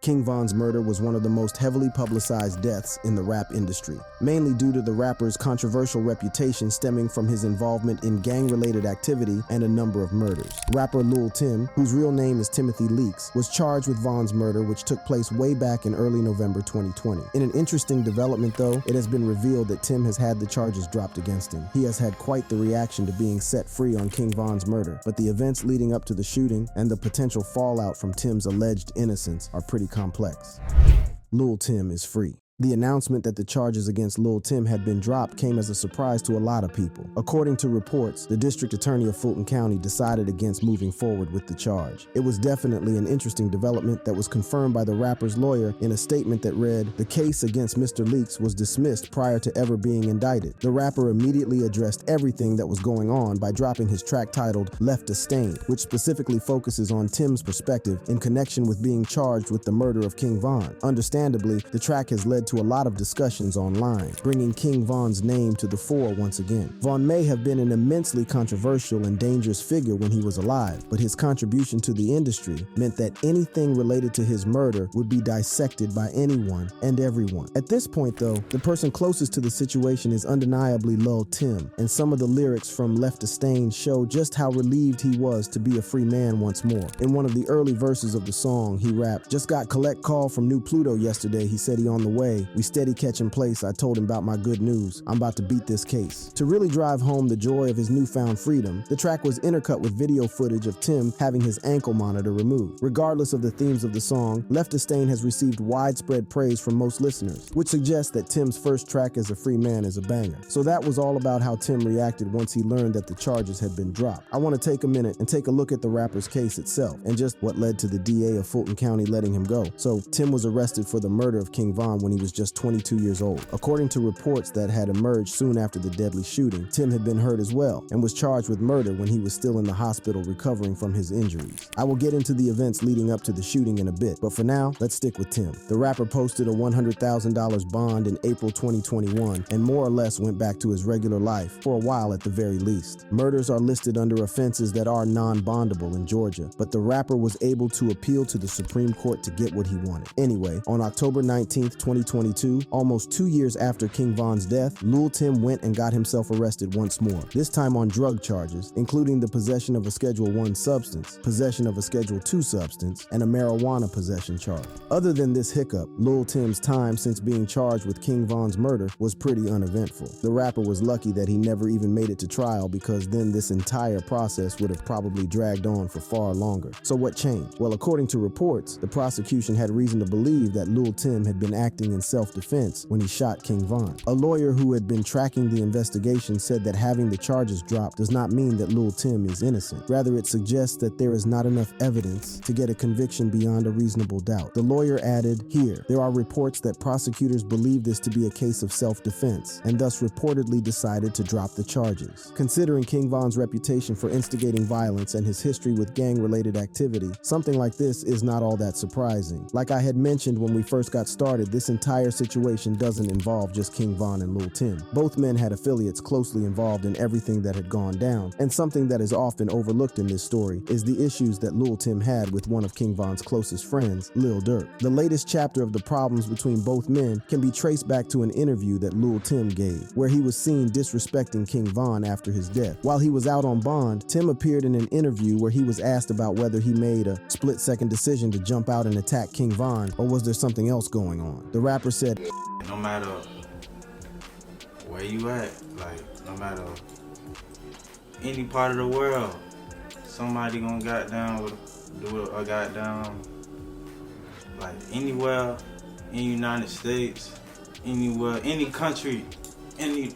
King Von's murder was one of the most heavily publicized deaths in the rap industry, mainly due to the rapper's controversial reputation stemming from his involvement in gang-related activity and a number of murders. Rapper Lil Tim, whose real name is Timothy Leaks, was charged with Von's murder, which took place way back in early November 2020. In an interesting development though, it has been revealed that Tim has had the charges dropped against him. He has had quite the reaction to being set free on King Von's murder, but the events leading up to the shooting and the potential fallout from Tim's alleged innocence are pretty complex. Lil Tim is free. The announcement that the charges against Lil Tim had been dropped came as a surprise to a lot of people. According to reports, the district attorney of Fulton County decided against moving forward with the charge. It was definitely an interesting development that was confirmed by the rapper's lawyer in a statement that read, "The case against Mr. Leaks was dismissed prior to ever being indicted." The rapper immediately addressed everything that was going on by dropping his track titled "Left a Stain," which specifically focuses on Tim's perspective in connection with being charged with the murder of King Von. Understandably, the track has led to a lot of discussions online, bringing King Von's name to the fore once again. Von may have been an immensely controversial and dangerous figure when he was alive, but his contribution to the industry meant that anything related to his murder would be dissected by anyone and everyone. At this point though, the person closest to the situation is undeniably Lil Tim, and some of the lyrics from Left a Stain show just how relieved he was to be a free man once more. In one of the early verses of the song, he rapped, "Just got collect call from New Pluto yesterday, he said he on the way. We steady catching place, I told him about my good news. I'm about to beat this case." To really drive home the joy of his newfound freedom, the track was intercut with video footage of Tim having his ankle monitor removed. Regardless of the themes of the song, Left a Stain has received widespread praise from most listeners, which suggests that Tim's first track as a free man is a banger. So that was all about how Tim reacted once he learned that the charges had been dropped. I want to take a minute and take a look at the rapper's case itself, and just what led to the DA of Fulton County letting him go. So Tim was arrested for the murder of King Von when he was just 22 years old. According to reports that had emerged soon after the deadly shooting, Tim had been hurt as well and was charged with murder when he was still in the hospital recovering from his injuries. I will get into the events leading up to the shooting in a bit, but for now, let's stick with Tim. The rapper posted a $100,000 bond in April 2021 and more or less went back to his regular life, for a while at the very least. Murders are listed under offenses that are non-bondable in Georgia, but the rapper was able to appeal to the Supreme Court to get what he wanted. Anyway, on October 19th, 2022, almost 2 years after King Von's death, Lil Tim went and got himself arrested once more, this time on drug charges, including the possession of a Schedule I substance, possession of a Schedule II substance, and a marijuana possession charge. Other than this hiccup, Lil Tim's time since being charged with King Von's murder was pretty uneventful. The rapper was lucky that he never even made it to trial, because then this entire process would have probably dragged on for far longer. So what changed? Well, according to reports, the prosecution had reason to believe that Lil Tim had been acting in self-defense when he shot King Von. A lawyer who had been tracking the investigation said that having the charges dropped does not mean that Lil Tim is innocent. Rather, it suggests that there is not enough evidence to get a conviction beyond a reasonable doubt. The lawyer added, "Here, there are reports that prosecutors believe this to be a case of self-defense, and thus reportedly decided to drop the charges." Considering King Von's reputation for instigating violence and his history with gang-related activity, something like this is not all that surprising. Like I had mentioned when we first got started, this entire situation doesn't involve just King Von and Lil Tim. Both men had affiliates closely involved in everything that had gone down, and something that is often overlooked in this story is the issues that Lil Tim had with one of King Von's closest friends, Lil Durk. The latest chapter of the problems between both men can be traced back to an interview that Lil Tim gave, where he was seen disrespecting King Von after his death. While he was out on bond, Tim appeared in an interview where he was asked about whether he made a split-second decision to jump out and attack King Von, or was there something else going on. The rapper said, "No matter where you at, like, no matter any part of the world, somebody gonna do a goddamn, like, anywhere in the United States, anywhere, any country,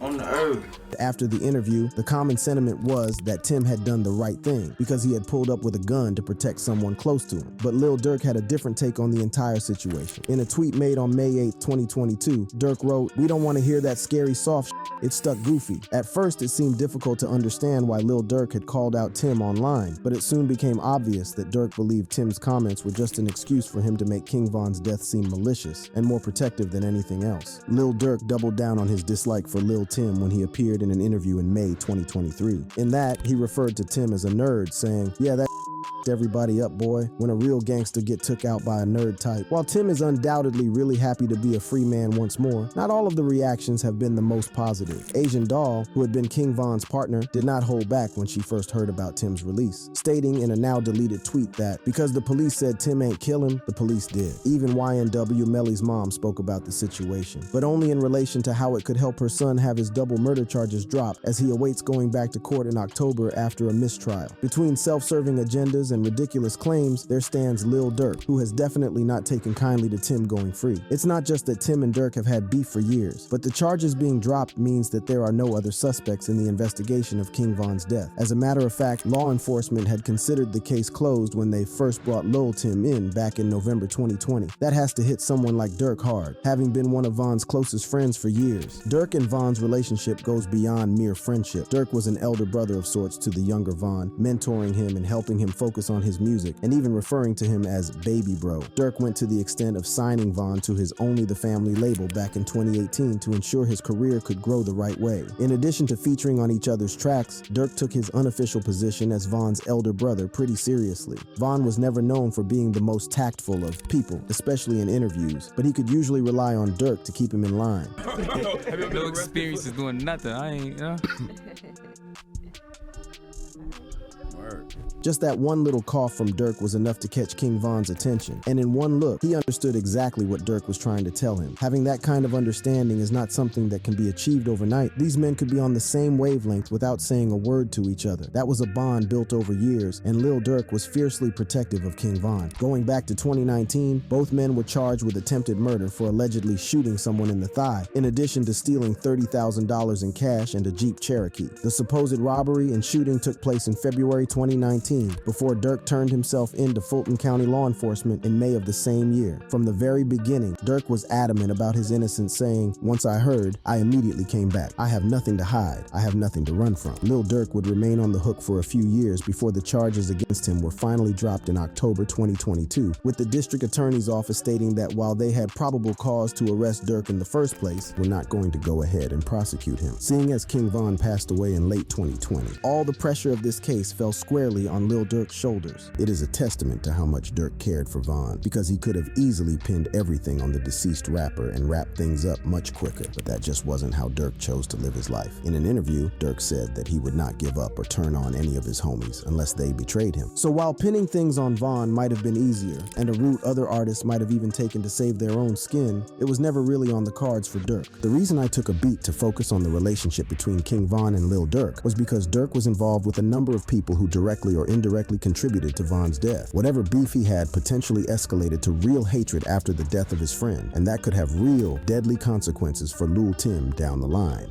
on the earth." After the interview, the common sentiment was that Tim had done the right thing because he had pulled up with a gun to protect someone close to him. But Lil Durk had a different take on the entire situation. In a tweet made on May 8th, 2022, Durk wrote, "We don't want to hear that scary soft shit. It stuck goofy." At first, it seemed difficult to understand why Lil Durk had called out Tim online, but it soon became obvious that Durk believed Tim's comments were just an excuse for him to make King Von's death seem malicious and more protective than anything else. Lil Durk doubled down on his dislike for Lil Tim when he appeared in an interview in May 2023. In that, he referred to Tim as a nerd, saying, "Yeah, that everybody up, boy, when a real gangster get took out by a nerd type. While Tim is undoubtedly really happy to be a free man once more, not all of the reactions have been the most positive. Asian Doll, who had been King Von's partner, did not hold back when she first heard about Tim's release, stating in a now deleted tweet that because the police said Tim ain't kill him, the police did. Even YNW Melly's mom spoke about the situation, but only in relation to how it could help her son have his double murder charges dropped as he awaits going back to court in October after a mistrial. Between self-serving agendas and ridiculous claims, there stands Lil Durk, who has definitely not taken kindly to Tim going free. It's not just that Tim and Durk have had beef for years, but the charges being dropped means that there are no other suspects in the investigation of King Von's death. As a matter of fact, law enforcement had considered the case closed when they first brought Lil Tim in back in November 2020. That has to hit someone like Durk hard, having been one of Von's closest friends for years. Durk and Von's relationship goes beyond mere friendship. Durk was an elder brother of sorts to the younger Von, mentoring him and helping him focus on his music, and even referring to him as baby bro. Durk went to the extent of signing Von to his Only the Family label back in 2018 to ensure his career could grow the right way. In addition to featuring on each other's tracks, Durk took his unofficial position as Von's elder brother pretty seriously. Von was never known for being the most tactful of people, especially in interviews, but he could usually rely on Durk to keep him in line. No experience is doing nothing. I ain't, you know? Just that one little cough from Durk was enough to catch King Von's attention, and in one look, he understood exactly what Durk was trying to tell him. Having that kind of understanding is not something that can be achieved overnight. These men could be on the same wavelength without saying a word to each other. That was a bond built over years, and Lil Durk was fiercely protective of King Von. Going back to 2019, both men were charged with attempted murder for allegedly shooting someone in the thigh, in addition to stealing $30,000 in cash and a Jeep Cherokee. The supposed robbery and shooting took place in February 2019, before Durk turned himself into Fulton County law enforcement in May of the same year. From the very beginning, Durk was adamant about his innocence, saying, "Once I heard, I immediately came back. I have nothing to hide. I have nothing to run from." Lil Durk would remain on the hook for a few years before the charges against him were finally dropped in October 2022, with the district attorney's office stating that while they had probable cause to arrest Durk in the first place, were not going to go ahead and prosecute him, seeing as King Von passed away in late 2020. All the pressure of this case fell squarely on Lil Durk's shoulders. It is a testament to how much Durk cared for Von, because he could have easily pinned everything on the deceased rapper and wrapped things up much quicker, but that just wasn't how Durk chose to live his life. In an interview, Durk said that he would not give up or turn on any of his homies unless they betrayed him. So while pinning things on Von might have been easier, and a route other artists might have even taken to save their own skin, it was never really on the cards for Durk. The reason I took a beat to focus on the relationship between King Von and Lil Durk was because Durk was involved with a number of people who directly or indirectly contributed to Von's death. Whatever beef he had potentially escalated to real hatred after the death of his friend, and that could have real, deadly consequences for Lil Tim down the line.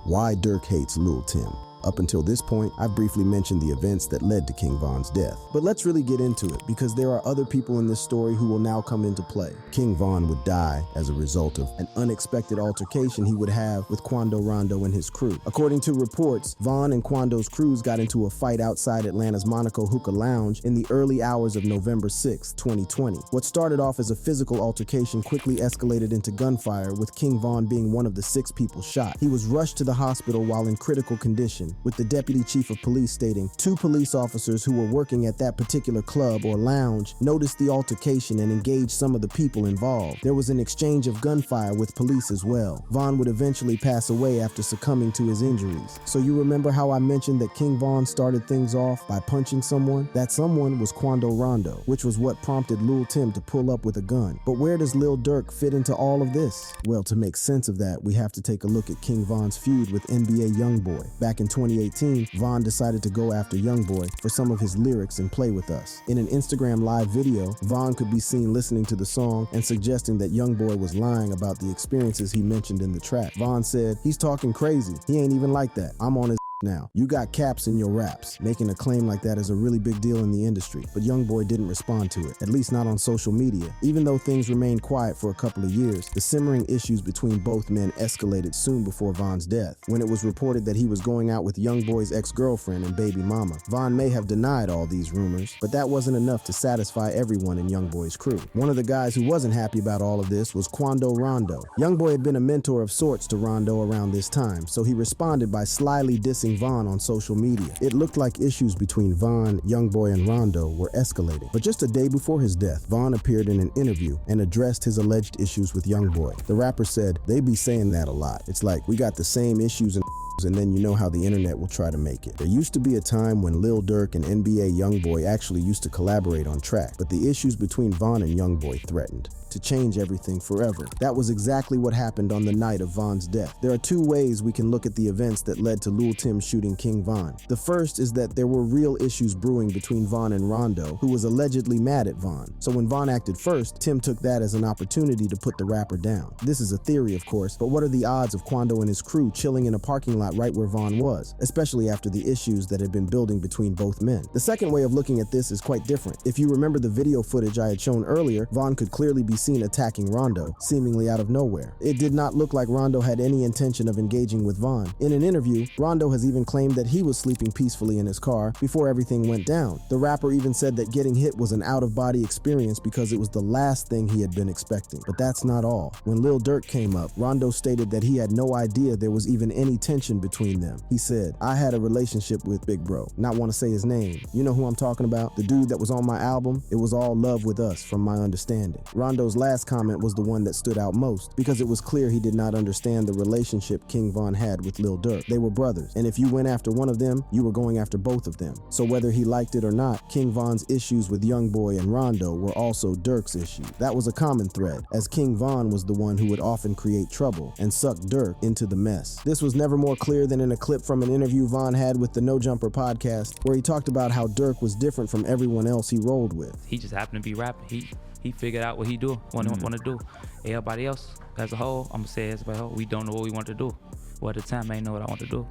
Why Durk hates Lil Tim. Up until this point, I've briefly mentioned the events that led to King Von's death. But let's really get into it, because there are other people in this story who will now come into play. King Von would die as a result of an unexpected altercation he would have with Quando Rondo and his crew. According to reports, Von and Quando's crews got into a fight outside Atlanta's Monaco Hookah Lounge in the early hours of November 6, 2020. What started off as a physical altercation quickly escalated into gunfire, with King Von being one of the 6 people shot. He was rushed to the hospital while in critical condition, with the deputy chief of police stating 2 police officers who were working at that particular club or lounge noticed the altercation and engaged some of the people involved. There was an exchange of gunfire with police as well. Von would eventually pass away after succumbing to his injuries. So you remember how I mentioned that King Von started things off by punching someone? That someone was Quando Rondo, which was what prompted Lil Tim to pull up with a gun. But where does Lil Durk fit into all of this? Well, to make sense of that, we have to take a look at King Von's feud with NBA Youngboy. Back in 2018, Von decided to go after Youngboy for some of his lyrics and Play With Us. In an Instagram live video, Von could be seen listening to the song and suggesting that Youngboy was lying about the experiences he mentioned in the track. Von said, "He's talking crazy. He ain't even like that. I'm on his now. You got caps in your raps." Making a claim like that is a really big deal in the industry, but Youngboy didn't respond to it, at least not on social media. Even though things remained quiet for a couple of years, the simmering issues between both men escalated soon before Von's death, when it was reported that he was going out with Youngboy's ex-girlfriend and baby mama. Von may have denied all these rumors, but that wasn't enough to satisfy everyone in Youngboy's crew. One of the guys who wasn't happy about all of this was Quando Rondo. Youngboy had been a mentor of sorts to Rondo around this time, so he responded by slyly dissing dissing Von on social media. It looked like issues between Von, Youngboy, and Rondo were escalating. But just a day before his death, Von appeared in an interview and addressed his alleged issues with Youngboy. The rapper said, "They be saying that a lot. It's like, we got the same issues and then you know how the internet will try to make it. There used to be a time when Lil Durk and NBA Youngboy actually used to collaborate on tracks, but the issues between Von and Youngboy threatened to change everything forever. That was exactly what happened on the night of Von's death. There are two ways we can look at the events that led to Lil Tim shooting King Von. The first is that there were real issues brewing between Von and Rondo, who was allegedly mad at Von. So when Von acted first, Tim took that as an opportunity to put the rapper down. This is a theory, of course, but what are the odds of Quando and his crew chilling in a parking lot right where Von was, especially after the issues that had been building between both men? The second way of looking at this is quite different. If you remember the video footage I had shown earlier, Von could clearly be seen attacking Rondo, seemingly out of nowhere. It did not look like Rondo had any intention of engaging with Von. In an interview, Rondo has even claimed that he was sleeping peacefully in his car before everything went down. The rapper even said that getting hit was an out-of-body experience because it was the last thing he had been expecting. But that's not all. When Lil Durk came up, Rondo stated that he had no idea there was even any tension between them. He said, "I had a relationship with Big Bro." Not want to say his name. You know who I'm talking about? The dude that was on my album? It was all love with us, from my understanding. Rondo's last comment was the one that stood out most because it was clear he did not understand the relationship King Von had with Lil Durk. They were brothers, and if you went after one of them, you were going after both of them. So whether he liked it or not, King Von's issues with Youngboy and Rondo were also Durk's issues. That was a common thread, as King Von was the one who would often create trouble and suck Durk into the mess. This was never more clear than in a clip from an interview Von had with the No Jumper podcast, where he talked about how Durk was different from everyone else he rolled with. He just happened to be rapping. He figured out what he want to do. Everybody else, as a whole, I'm gonna say as a whole, we don't know what we want to do. Well, at the time, I ain't know what I want to do.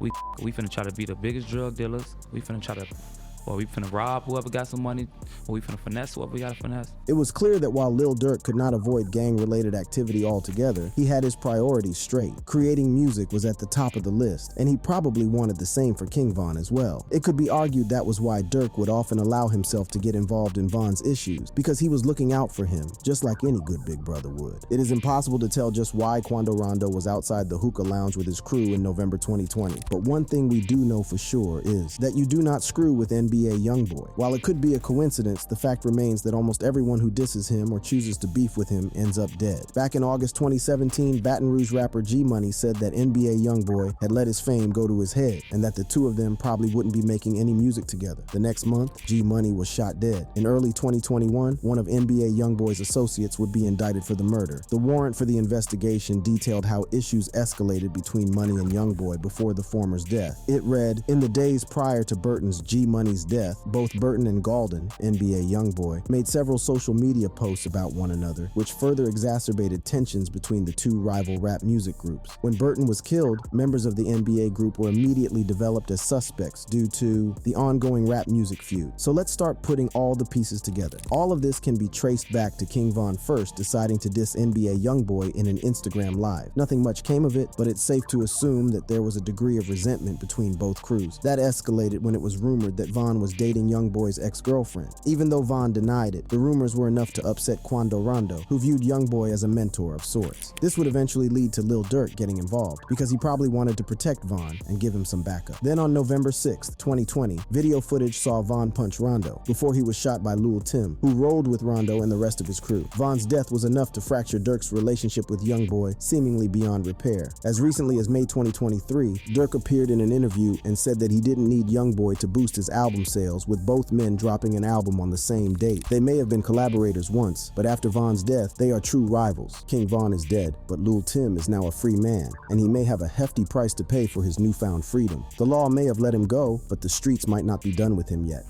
We finna try to be the biggest drug dealers. We finna rob whoever got some money, or we finna finesse whoever we gotta finesse. It was clear that while Lil Durk could not avoid gang-related activity altogether, he had his priorities straight. Creating music was at the top of the list, and he probably wanted the same for King Von as well. It could be argued that was why Durk would often allow himself to get involved in Von's issues, because he was looking out for him, just like any good big brother would. It is impossible to tell just why Quando Rondo was outside the hookah lounge with his crew in November 2020, but one thing we do know for sure is that you do not screw with NBA Youngboy. While it could be a coincidence, the fact remains that almost everyone who disses him or chooses to beef with him ends up dead. Back in August 2017, Baton Rouge rapper G Money said that NBA Youngboy had let his fame go to his head and that the two of them probably wouldn't be making any music together. The next month, G Money was shot dead. In early 2021, one of NBA Youngboy's associates would be indicted for the murder. The warrant for the investigation detailed how issues escalated between Money and Youngboy before the former's death. It read, "In the days prior to Burton's G Money's death, both Burton and Galden, NBA Youngboy, made several social media posts about one another, which further exacerbated tensions between the two rival rap music groups. When Burton was killed, members of the NBA group were immediately developed as suspects due to the ongoing rap music feud. So let's start putting all the pieces together. All of this can be traced back to King Von first deciding to diss NBA Youngboy in an Instagram live. Nothing much came of it, but it's safe to assume that there was a degree of resentment between both crews. That escalated when it was rumored that Von was dating Youngboy's ex-girlfriend. Even though Von denied it, the rumors were enough to upset Quando Rondo, who viewed Youngboy as a mentor of sorts. This would eventually lead to Lil Durk getting involved, because he probably wanted to protect Von and give him some backup. Then on November 6th, 2020, video footage saw Von punch Rondo before he was shot by Lil Tim, who rolled with Rondo and the rest of his crew. Von's death was enough to fracture Durk's relationship with Youngboy, seemingly beyond repair. As recently as May 2023, Durk appeared in an interview and said that he didn't need Youngboy to boost his album sales, with both men dropping an album on the same date. They may have been collaborators once, but after Von's death, they are true rivals. King Von is dead, but Lil Tim is now a free man, and he may have a hefty price to pay for his newfound freedom. The law may have let him go, but the streets might not be done with him yet.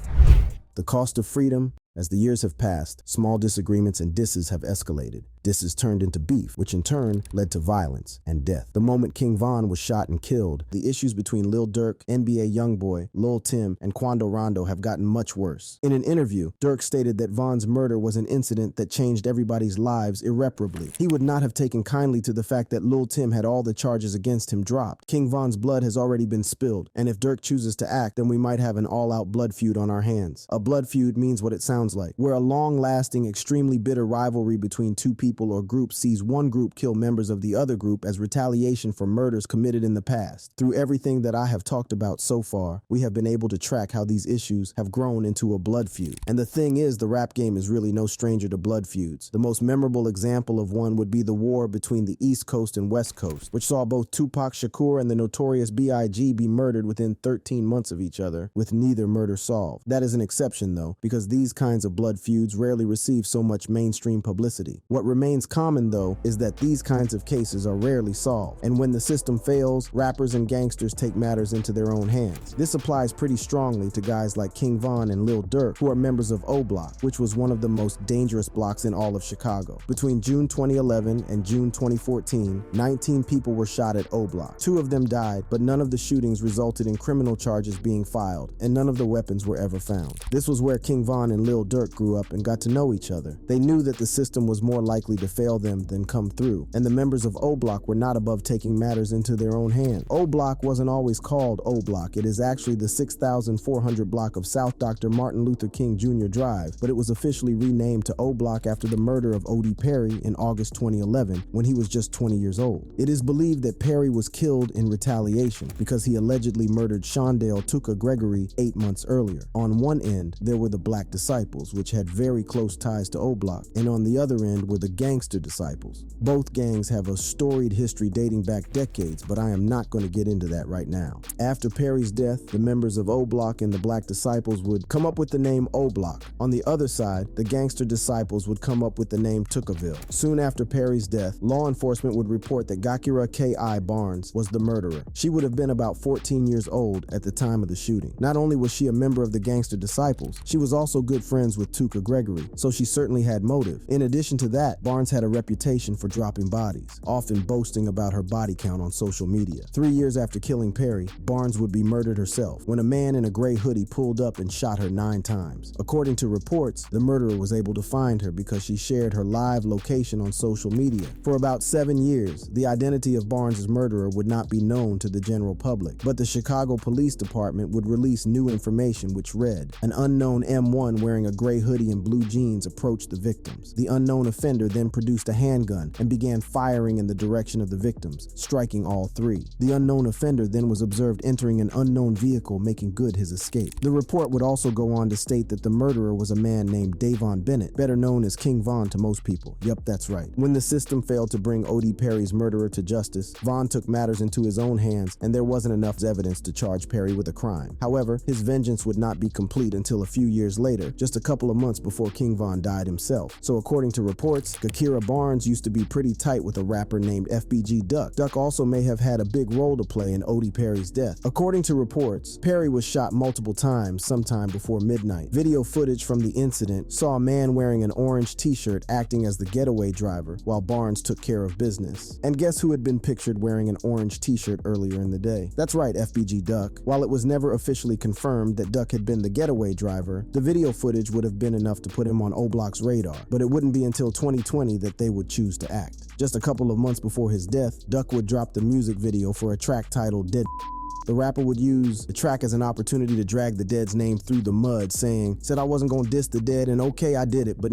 The cost of freedom? As the years have passed, small disagreements and disses have escalated. Disses turned into beef, which in turn led to violence and death. The moment King Von was shot and killed, the issues between Lil Durk, NBA Youngboy, Lil Tim, and Quando Rondo have gotten much worse. In an interview, Durk stated that Von's murder was an incident that changed everybody's lives irreparably. He would not have taken kindly to the fact that Lil Tim had all the charges against him dropped. King Von's blood has already been spilled, and if Durk chooses to act, then we might have an all-out blood feud on our hands. A blood feud means what it sounds like, where a long-lasting, extremely bitter rivalry between two people people or group sees one group kill members of the other group as retaliation for murders committed in the past. Through everything that I have talked about so far, we have been able to track how these issues have grown into a blood feud. And the thing is, the rap game is really no stranger to blood feuds. The most memorable example of one would be the war between the East Coast and West Coast, which saw both Tupac Shakur and the notorious B.I.G. be murdered within 13 months of each other, with neither murder solved. That is an exception, though, because these kinds of blood feuds rarely receive so much mainstream publicity. What remains common, though, is that these kinds of cases are rarely solved, and when the system fails, rappers and gangsters take matters into their own hands. This applies pretty strongly to guys like King Von and Lil Durk, who are members of O Block, which was one of the most dangerous blocks in all of Chicago. Between June 2011 and June 2014, 19 people were shot at O Block. 2 of them died, but none of the shootings resulted in criminal charges being filed, and none of the weapons were ever found. This was where King Von and Lil Durk grew up and got to know each other. They knew that the system was more likely to fail them than come through, and the members of O Block were not above taking matters into their own hands. O Block wasn't always called O Block. It is actually the 6,400 block of South Dr. Martin Luther King Jr. Drive, but it was officially renamed to O Block after the murder of O.D. Perry in August 2011 when he was just 20 years old. It is believed that Perry was killed in retaliation because he allegedly murdered Shondale Tuka Gregory 8 months earlier. On one end, there were the Black Disciples, which had very close ties to O Block, and on the other end were the Gangster Disciples. Both gangs have a storied history dating back decades, but I am not going to get into that right now. After Perry's death, the members of O Block and the Black Disciples would come up with the name O Block. On the other side, the Gangster Disciples would come up with the name Tookaville. Soon after Perry's death, law enforcement would report that Gakira K.I. Barnes was the murderer. She would have been about 14 years old at the time of the shooting. Not only was she a member of the Gangster Disciples, she was also good friends with Tuka Gregory, so she certainly had motive. In addition to that, Barnes had a reputation for dropping bodies, often boasting about her body count on social media. 3 years after killing Perry, Barnes would be murdered herself when a man in a gray hoodie pulled up and shot her 9 times. According to reports, the murderer was able to find her because she shared her live location on social media. For about 7 years, the identity of Barnes' murderer would not be known to the general public, but the Chicago Police Department would release new information which read, an unknown M1 wearing a gray hoodie and blue jeans approached the victims. The unknown offender then produced a handgun and began firing in the direction of the victims, striking all 3. The unknown offender then was observed entering an unknown vehicle, making good his escape. The report would also go on to state that the murderer was a man named Davon Bennett, better known as King Von to most people. Yep, that's right. When the system failed to bring O.D. Perry's murderer to justice, Von took matters into his own hands, and there wasn't enough evidence to charge Perry with a crime. However, his vengeance would not be complete until a few years later, just a couple of months before King Von died himself. So according to reports, Gakira Barnes used to be pretty tight with a rapper named FBG Duck. Duck also may have had a big role to play in O.D. Perry's death. According to reports, Perry was shot multiple times sometime before midnight. Video footage from the incident saw a man wearing an orange t-shirt acting as the getaway driver while Barnes took care of business. And guess who had been pictured wearing an orange t-shirt earlier in the day? That's right, FBG Duck. While it was never officially confirmed that Duck had been the getaway driver, the video footage would have been enough to put him on O Block's radar, but it wouldn't be until 2020 that they would choose to act. Just a couple of months before his death, Duck would drop the music video for a track titled Dead. The rapper would use the track as an opportunity to drag the Dead's name through the mud, saying, said I wasn't gonna diss the Dead, and okay, I did it, but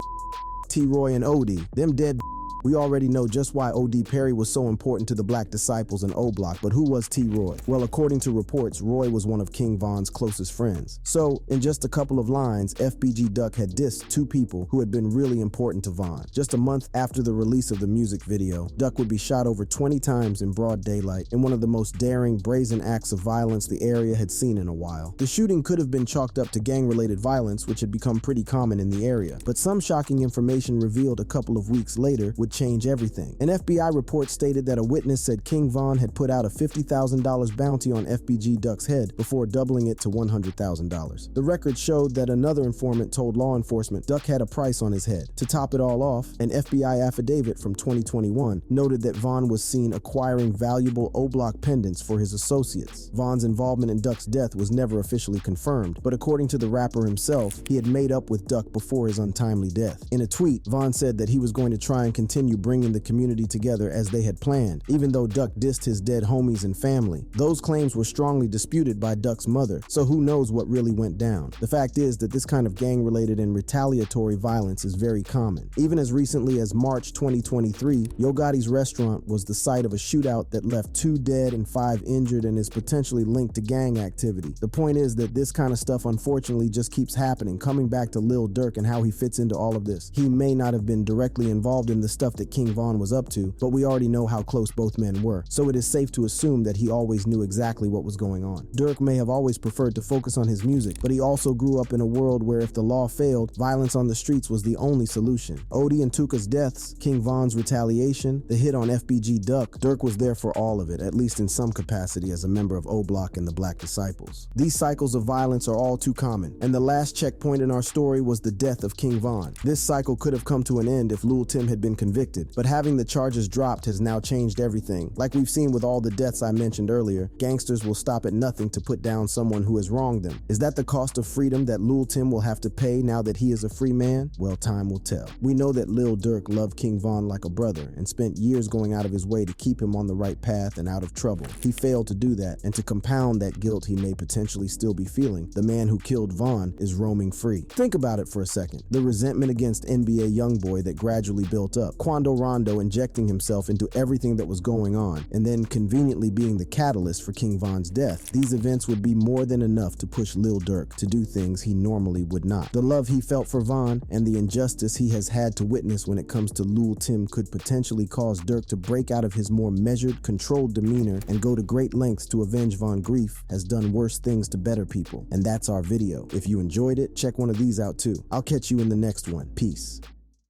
T-Roy and O.D., them dead. We already know just why O.D. Perry was so important to the Black Disciples and O Block, but who was T-Roy? Well, according to reports, Roy was one of King Von's closest friends. So, in just a couple of lines, FBG Duck had dissed 2 people who had been really important to Von. Just a month after the release of the music video, Duck would be shot over 20 times in broad daylight in one of the most daring, brazen acts of violence the area had seen in a while. The shooting could have been chalked up to gang-related violence, which had become pretty common in the area, but some shocking information revealed a couple of weeks later would change everything. An FBI report stated that a witness said King Von had put out a $50,000 bounty on FBG Duck's head before doubling it to $100,000. The record showed that another informant told law enforcement Duck had a price on his head. To top it all off, an FBI affidavit from 2021 noted that Von was seen acquiring valuable O-Block pendants for his associates. Von's involvement in Duck's death was never officially confirmed, but according to the rapper himself, he had made up with Duck before his untimely death. In a tweet, Von said that he was going to try and continue continue bringing the community together as they had planned, even though Duck dissed his dead homies and family. Those claims were strongly disputed by Duck's mother, so who knows what really went down. The fact is that this kind of gang-related and retaliatory violence is very common. Even as recently as March 2023, Yo Gotti's restaurant was the site of a shootout that left 2 dead and 5 injured and is potentially linked to gang activity. The point is that this kind of stuff unfortunately just keeps happening. Coming back to Lil Durk and how he fits into all of this. He may not have been directly involved in the stuff that King Von was up to, but we already know how close both men were, so it is safe to assume that he always knew exactly what was going on. Durk may have always preferred to focus on his music, but he also grew up in a world where if the law failed, violence on the streets was the only solution. Odie and Tuka's deaths, King Von's retaliation, the hit on FBG Duck, Durk was there for all of it, at least in some capacity as a member of O-Block and the Black Disciples. These cycles of violence are all too common, and the last checkpoint in our story was the death of King Von. This cycle could have come to an end if Lil Tim had been convicted, but having the charges dropped has now changed everything. Like we've seen with all the deaths I mentioned earlier, gangsters will stop at nothing to put down someone who has wronged them. Is that the cost of freedom that Lil Tim will have to pay now that he is a free man? Well, time will tell. We know that Lil Durk loved King Von like a brother and spent years going out of his way to keep him on the right path and out of trouble. He failed to do that, and to compound that guilt he may potentially still be feeling, the man who killed Von is roaming free. Think about it for a second. The resentment against NBA YoungBoy that gradually built up, Quando Rondo injecting himself into everything that was going on, and then conveniently being the catalyst for King Von's death. These events would be more than enough to push Lil Durk to do things he normally would not. The love he felt for Von and the injustice he has had to witness when it comes to Lil Tim could potentially cause Durk to break out of his more measured, controlled demeanor and go to great lengths to avenge Von grief has done worse things to better people. And that's our video. If you enjoyed it, check one of these out too. I'll catch you in the next one. Peace.